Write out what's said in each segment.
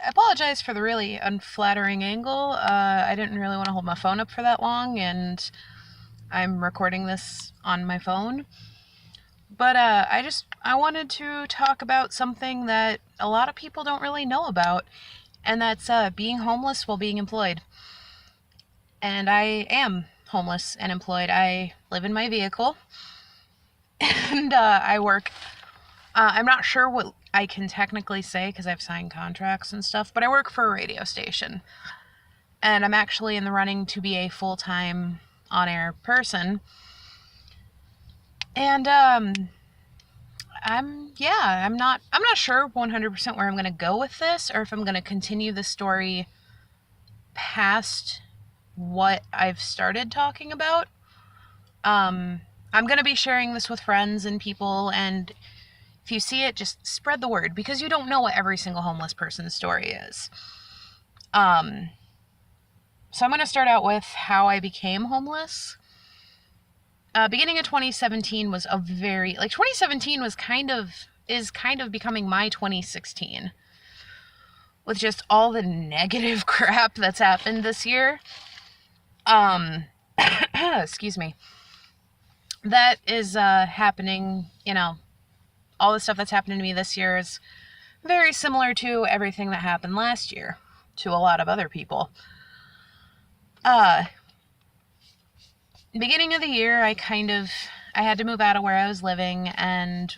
I apologize for the really unflattering angle. I didn't really want to hold my phone up for that long, and I'm recording this on my phone. But I wanted to talk about something that a lot of people don't really know about, and that's being homeless while being employed. And I am homeless and employed. I live in my vehicle, and I work. I'm not sure what I can technically say because I've signed contracts and stuff, but I work for a radio station. And I'm actually in the running to be a full-time on-air person. And I'm not sure 100% where I'm going to go with this, or if I'm going to continue the story past what I've started talking about. I'm going to be sharing this with friends and people, and if you see it, just spread the word, because you don't know what every single homeless person's story is. So I'm going to start out with how I became homeless. Beginning of 2017 was 2017 is kind of becoming my 2016. With just all the negative crap that's happened this year. Excuse me. That is happening, all the stuff that's happening to me this year is very similar to everything that happened last year to a lot of other people. Beginning of the year, I had to move out of where I was living and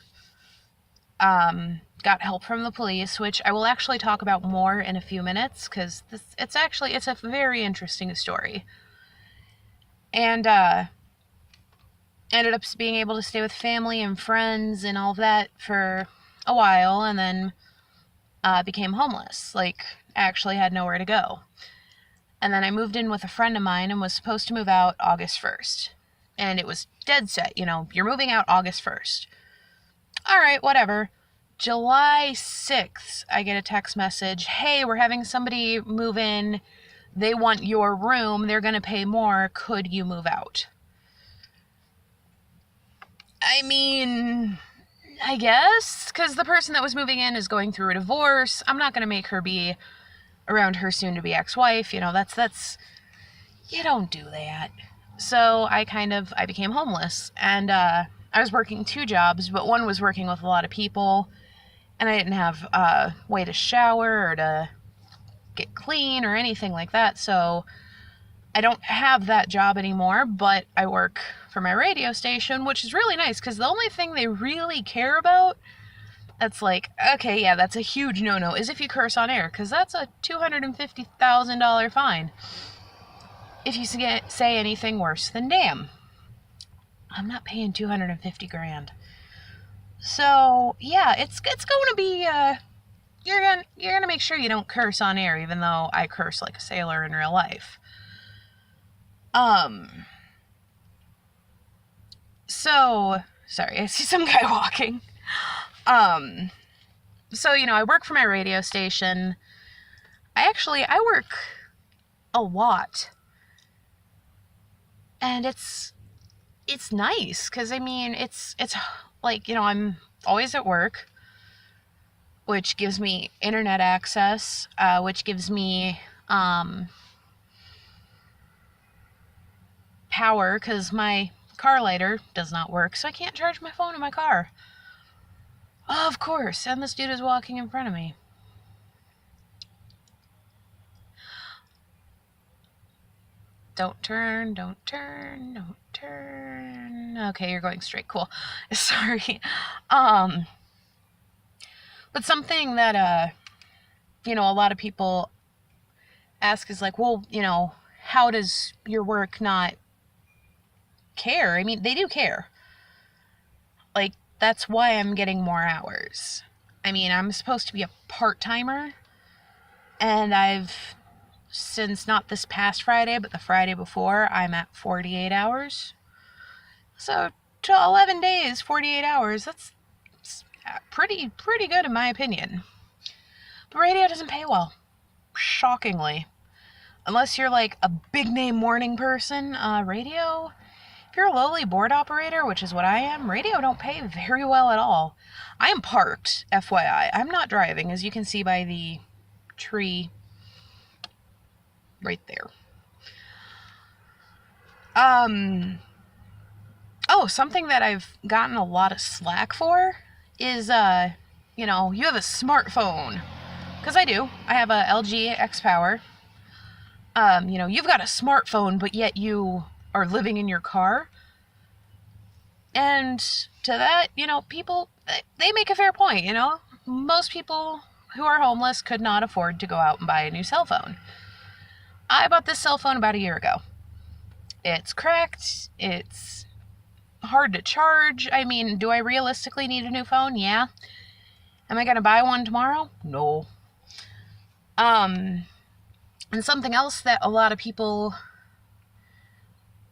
got help from the police, which I will actually talk about more in a few minutes, because it's a very interesting story. And ended up being able to stay with family and friends and all of that for a while, and then became homeless. Actually had nowhere to go. And then I moved in with a friend of mine and was supposed to move out August 1st. And it was dead set, you're moving out August 1st. All right, whatever. July 6th, I get a text message. Hey, we're having somebody move in. They want your room. They're going to pay more. Could you move out? I mean, I guess, because the person that was moving in is going through a divorce. I'm not going to make her be around her soon-to-be ex-wife. That's you don't do that. So I became homeless, and I was working 2 jobs, but one was working with a lot of people, and I didn't have a way to shower or to get clean or anything like that, so I don't have that job anymore, but I work for my radio station, which is really nice, because the only thing they really care about that's okay, yeah, that's a huge no-no, is if you curse on air, because that's a $250,000 fine if you say anything worse than damn. I'm not paying $250,000. So yeah, it's going to be you're gonna make sure you don't curse on air, even though I curse like a sailor in real life. So sorry, I see some guy walking. So I work for my radio station. I work a lot, and it's nice, because it's I'm always at work, which gives me internet access, which gives me power, because my car lighter does not work, so I can't charge my phone in my car. Of course, and this dude is walking in front of me. Don't turn, don't turn, don't turn. Okay, you're going straight, cool. Sorry. But something that, a lot of people ask is well, how does your work not care? I mean, they do care. That's why I'm getting more hours. I mean, I'm supposed to be a part-timer, and since not this past Friday, but the Friday before, I'm at 48 hours. So, to 11 days, 48 hours, that's pretty good in my opinion. But radio doesn't pay well. Shockingly. Unless you're a big name morning person, radio, if you're a lowly board operator, which is what I am, radio don't pay very well at all. I am parked, FYI. I'm not driving, as you can see by the tree right there. Oh, something that I've gotten a lot of slack for is, you have a smartphone. Because I do. I have a LG X-Power. You've got a smartphone, but yet you are living in your car. And to that, people, they make a fair point, Most people who are homeless could not afford to go out and buy a new cell phone. I bought this cell phone about a year ago. It's cracked. It's hard to charge. I mean, do I realistically need a new phone? Yeah. Am I going to buy one tomorrow? No. And something else that a lot of people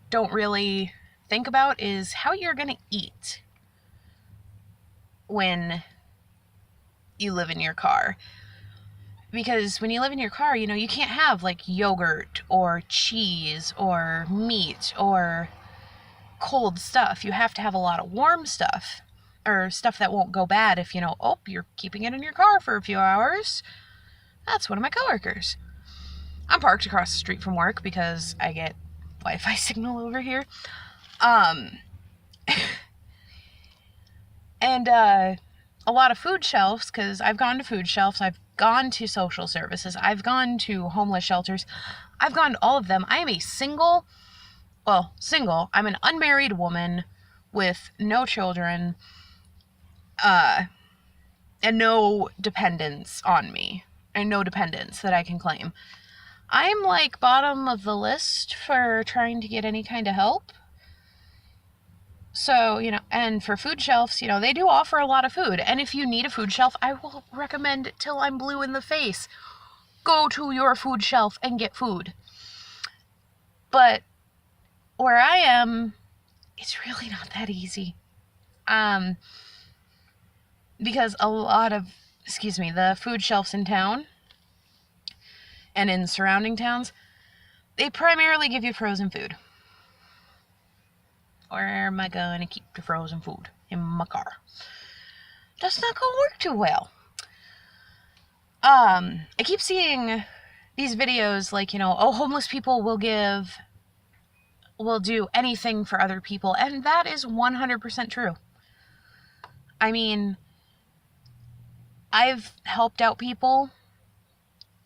don't really think about is how you're going to eat when you live in your car. Because when you live in your car, you can't have like yogurt or cheese or meat or cold stuff. You have to have a lot of warm stuff, or stuff that won't go bad if, you're keeping it in your car for a few hours. That's one of my coworkers. I'm parked across the street from work because I get Wi-Fi signal over here. And a lot of food shelves, because I've gone to food shelves, I've gone to social services, I've gone to homeless shelters, I've gone to all of them. I am a single, I'm an unmarried woman with no children, and no dependents on me, and no dependents that I can claim. I'm like bottom of the list for trying to get any kind of help. So, and for food shelves, they do offer a lot of food. And if you need a food shelf, I will recommend till I'm blue in the face. Go to your food shelf and get food. But where I am, it's really not that easy. Because a lot of, the food shelves in town and in surrounding towns, they primarily give you frozen food. Where am I going to keep the frozen food? In my car. That's not going to work too well. I keep seeing these videos like, homeless people will do anything for other people. And that is 100% true. I mean, I've helped out people.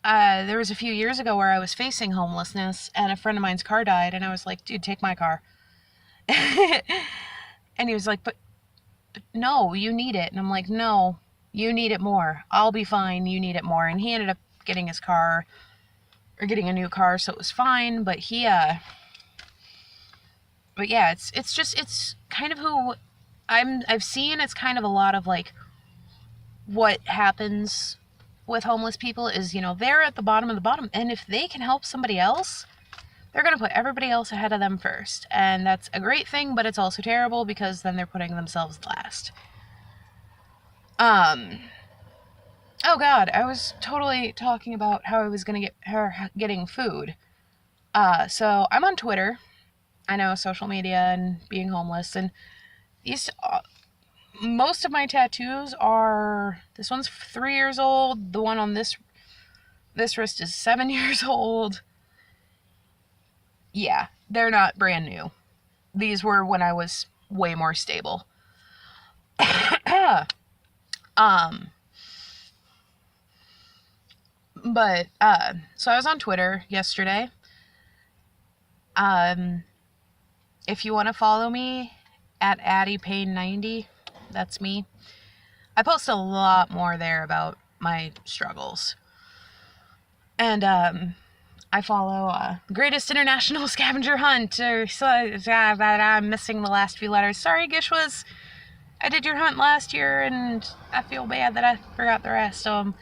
There was a few years ago where I was facing homelessness and a friend of mine's car died. And I was like, dude, take my car. And he was like, but no, you need it. And I'm like, no, you need it more. I'll be fine. You need it more. And he ended up getting getting a new car. So it was fine. But yeah, it's kind of who I've seen. It's kind of a lot of like what happens with homeless people is, they're at the bottom of the bottom. And if they can help somebody else, they're going to put everybody else ahead of them first. And that's a great thing, but it's also terrible because then they're putting themselves last. Oh God, I was totally talking about how I was going to get her getting food. So I'm on Twitter. I know, social media and being homeless. And most of my tattoos are, this one's 3 years old. The one on this wrist is 7 years old. Yeah, they're not brand new. These were when I was way more stable. But, so I was on Twitter yesterday. If you want to follow me, at AddiePayne90, that's me. I post a lot more there about my struggles. And, I follow Greatest International Scavenger Hunt, I'm missing the last few letters. Sorry, Gishwas. I did your hunt last year, and I feel bad that I forgot the rest of them.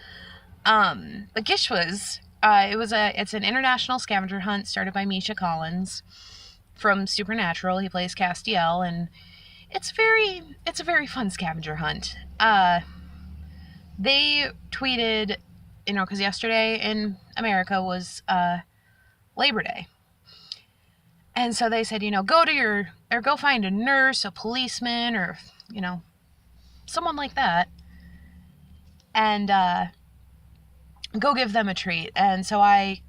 But Gishwas, it's an international scavenger hunt started by Misha Collins from Supernatural. He plays Castiel, and it's a very fun scavenger hunt. They tweeted, because yesterday in America was Labor Day. And so they said, go find a nurse, a policeman, or, someone like that. And go give them a treat. And so I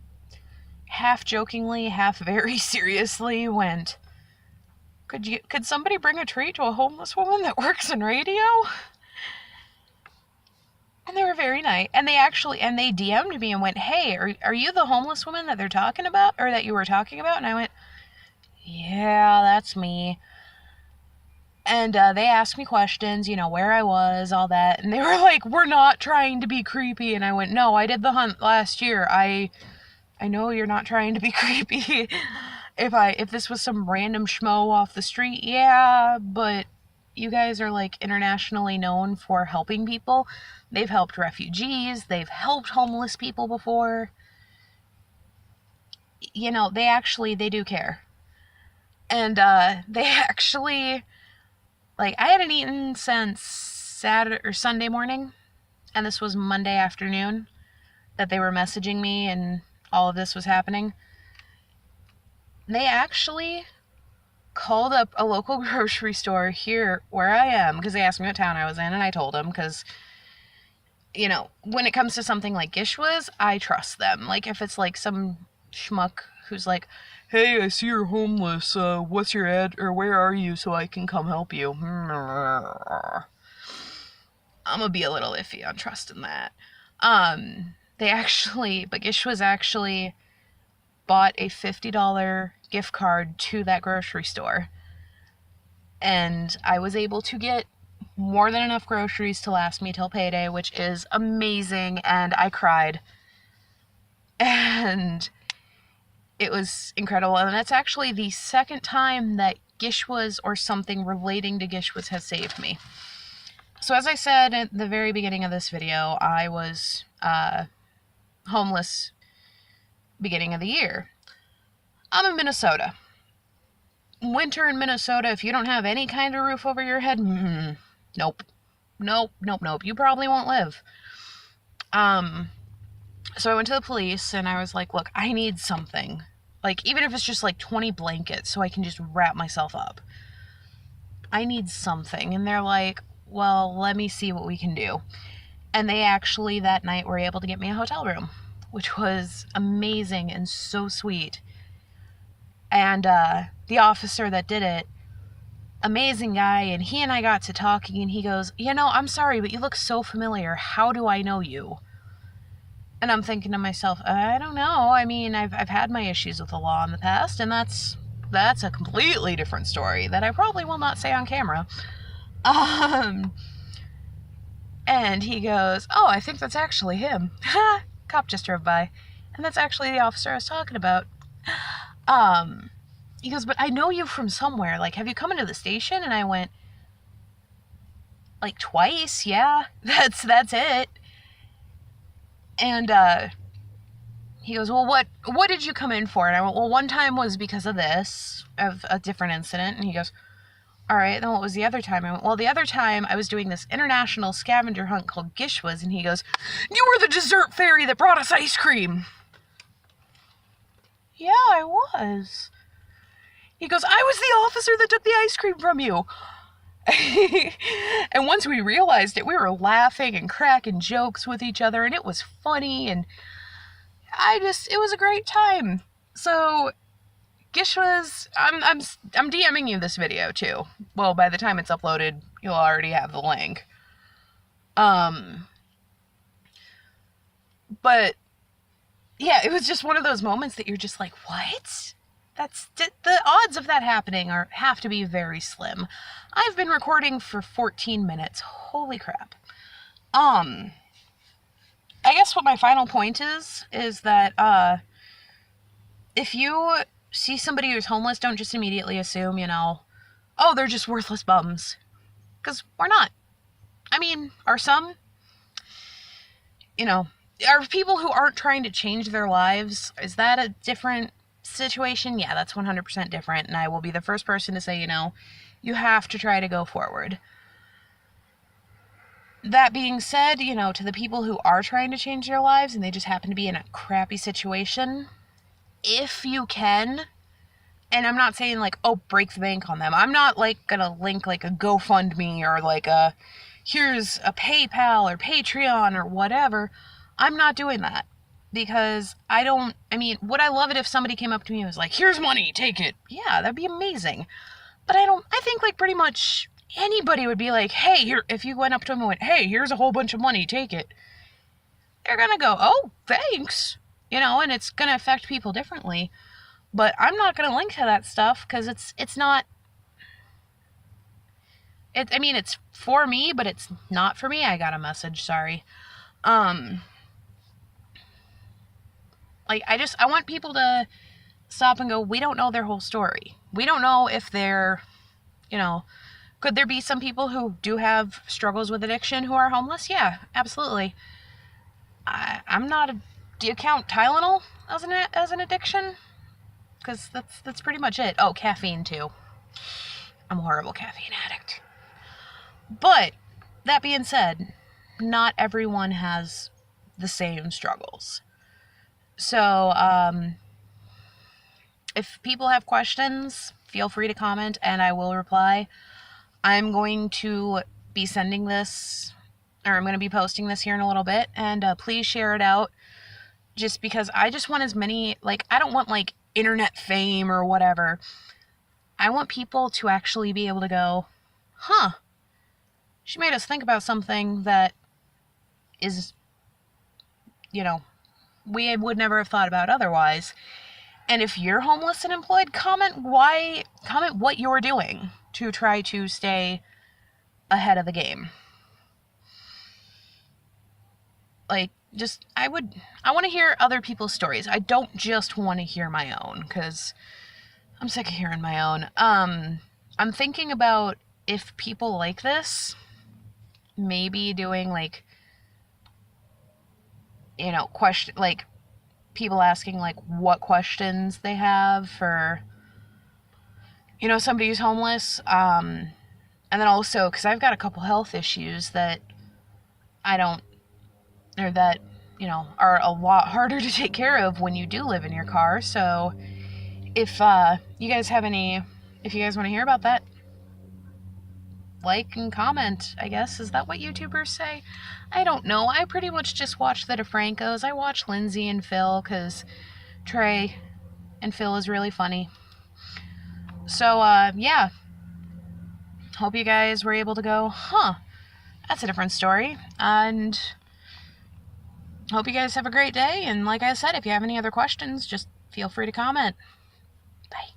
half jokingly, half very seriously went, could somebody bring a treat to a homeless woman that works in radio? And they were very nice. And they DM'd me and went, hey, are you the homeless woman that they're talking about, or that you were talking about? And I went, yeah, that's me. And they asked me questions, where I was, all that. And they were like, we're not trying to be creepy. And I went, no, I did the hunt last year. I know you're not trying to be creepy. If this was some random schmo off the street, yeah, but you guys are like internationally known for helping people. They've helped refugees. They've helped homeless people before. They do care. And they actually, like, I hadn't eaten since Saturday or Sunday morning, and this was Monday afternoon that they were messaging me and all of this was happening. They actually called up a local grocery store here where I am, because they asked me what town I was in, and I told them, because, when it comes to something like Gishwas, I trust them. Like, if it's like some schmuck who's like, hey, I see you're homeless, what's your ad, or where are you so I can come help you? I'm gonna be a little iffy on trusting that. Gishwas actually bought a $50 gift card to that grocery store. And I was able to get more than enough groceries to last me till payday, which is amazing, and I cried. And it was incredible, and that's actually the second time that Gishwas or something relating to Gishwas has saved me. So as I said at the very beginning of this video, I was homeless beginning of the year. I'm in Minnesota. Winter in Minnesota, if you don't have any kind of roof over your head, nope. You probably won't live. So I went to the police and I was like, look, I need something. Like, even if it's just like 20 blankets so I can just wrap myself up. I need something. And they're like, well, let me see what we can do. And they actually that night were able to get me a hotel room, which was amazing and so sweet. And the officer that did it, amazing guy, and he and I got to talking, and he goes, I'm sorry, but you look so familiar. How do I know you? And I'm thinking to myself, I don't know. I mean, I've had my issues with the law in the past, and that's a completely different story that I probably will not say on camera. And he goes, oh, I think that's actually him. Cop just drove by. And that's actually the officer I was talking about. He goes, but I know you from somewhere. Like, have you come into the station? And I went, like, twice. Yeah, that's it. And he goes, well, what did you come in for? And I went, well, one time was because of a different incident. And he goes, all right, then what was the other time? I went, well, the other time I was doing this international scavenger hunt called Gishwas. And he goes, you were the dessert fairy that brought us ice cream. Yeah, I was. He goes, I was the officer that took the ice cream from you. And once we realized it, we were laughing and cracking jokes with each other, and it was funny, and it was a great time. So, Gishwas, I'm DMing you this video too. Well, by the time it's uploaded, you'll already have the link. But yeah, it was just one of those moments that you're just like, what? The odds of that happening have to be very slim. I've been recording for 14 minutes. Holy crap. I guess what my final point is that, if you see somebody who's homeless, don't just immediately assume, oh, they're just worthless bums. 'Cause we're not. I mean, are some? Are people who aren't trying to change their lives, is that a different situation? Yeah, that's 100% different, and I will be the first person to say, you have to try to go forward. That being said, to the people who are trying to change their lives and they just happen to be in a crappy situation, if you can, and I'm not saying like, oh, break the bank on them. I'm not like gonna link like a GoFundMe or like here's a PayPal or Patreon or whatever. I'm not doing that. Because would I love it if somebody came up to me and was like, here's money, take it? Yeah, that'd be amazing. But I think like pretty much anybody would be like, hey, here, if you went up to them and went, hey, here's a whole bunch of money, take it. They're gonna go, oh, thanks. And it's gonna affect people differently. But I'm not gonna link to that stuff because it's not. It's for me, but it's not for me. I got a message, sorry. Like, I want people to stop and go, we don't know their whole story. We don't know if they're, could there be some people who do have struggles with addiction who are homeless? Yeah, absolutely. I'm not do you count Tylenol as an addiction? Because that's pretty much it. Oh, caffeine too. I'm a horrible caffeine addict. But, that being said, not everyone has the same struggles. So, if people have questions, feel free to comment and I will reply. I'm going to be sending this, or I'm going to be posting this here in a little bit, and please share it out, just because I just want as many, I don't want, internet fame or whatever. I want people to actually be able to go, huh, she made us think about something that is, we would never have thought about otherwise. And if you're homeless and employed, comment what you're doing to try to stay ahead of the game. I want to hear other people's stories. I don't just want to hear my own, because I'm sick of hearing my own. I'm thinking about, if people like this, maybe doing people asking what questions they have for somebody who's homeless, and then also because I've got a couple health issues that are a lot harder to take care of when you do live in your car. So if you guys want to hear about that, like and comment, I guess. Is that what YouTubers say? I don't know. I pretty much just watch the DeFrancos. I watch Lindsay and Phil because Trey and Phil is really funny. So, yeah. Hope you guys were able to go, huh, that's a different story. And hope you guys have a great day. And like I said, if you have any other questions, just feel free to comment. Bye.